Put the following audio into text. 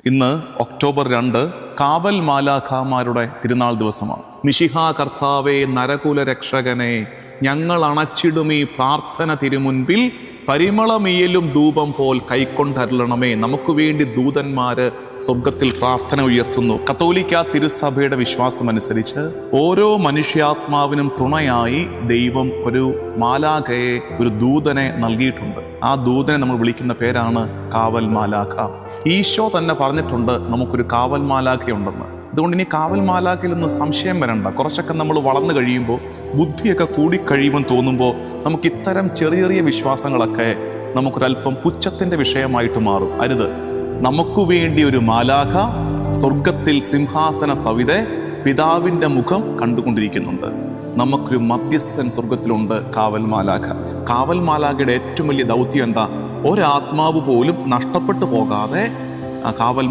ഇന്ന് ഒക്ടോബർ 2 കാവൽ മാലാഖമാരുടെ തിരുനാൾ ദിവസമാണ്. മിശിഹാ കർത്താവേ, നരകുല രക്ഷകനെ, ഞങ്ങൾ അണച്ചിടും ഈ പ്രാർത്ഥന തിരുമുൻപിൽ പരിമളമീയലും ധൂപം പോൽ കൈക്കൊണ്ടരുളണമേ. നമുക്ക് വേണ്ടി ദൂതന്മാര് സ്വർഗത്തിൽ പ്രാർത്ഥന ഉയർത്തുന്നു. കത്തോലിക്ക തിരുസഭയുടെ വിശ്വാസം അനുസരിച്ച് ഓരോ മനുഷ്യാത്മാവിനും തുണയായി ദൈവം ഒരു മാലാഖയെ, ഒരു ദൂതനെ നൽകിയിട്ടുണ്ട്. ആ ദൂതനെ നമ്മൾ വിളിക്കുന്ന പേരാണ് കാവൽ മാലാഖ. ഈശോ തന്നെ പറഞ്ഞിട്ടുണ്ട് നമുക്കൊരു കാവൽ മാലാഖയുണ്ടെന്ന്. അതുകൊണ്ട് ഇനി കാവൽ മാലാഖയിൽ നിന്ന് സംശയം വരണ്ട. കുറച്ചൊക്കെ നമ്മൾ വളർന്നു കഴിയുമ്പോൾ, ബുദ്ധിയൊക്കെ കൂടിക്കഴിയുമെന്ന് തോന്നുമ്പോൾ നമുക്ക് ഇത്തരം ചെറിയ ചെറിയ വിശ്വാസങ്ങളൊക്കെ നമുക്കൊരല്പം പുച്ഛത്തിൻ്റെ വിഷയമായിട്ട് മാറും. അരുത്. നമുക്ക് വേണ്ടി ഒരു മാലാഖ സ്വർഗത്തിൽ സിംഹാസന സവിതെ പിതാവിൻ്റെ മുഖം കണ്ടുകൊണ്ടിരിക്കുന്നുണ്ട്. നമുക്കൊരു മധ്യസ്ഥൻ സ്വർഗത്തിലുണ്ട്, കാവൽ മാലാഖ. കാവൽ മാലാഖയുടെ ഏറ്റവും വലിയ ദൗത്യം എന്താ? ഒരാത്മാവ് പോലും നഷ്ടപ്പെട്ടു പോകാതെ കാവൽ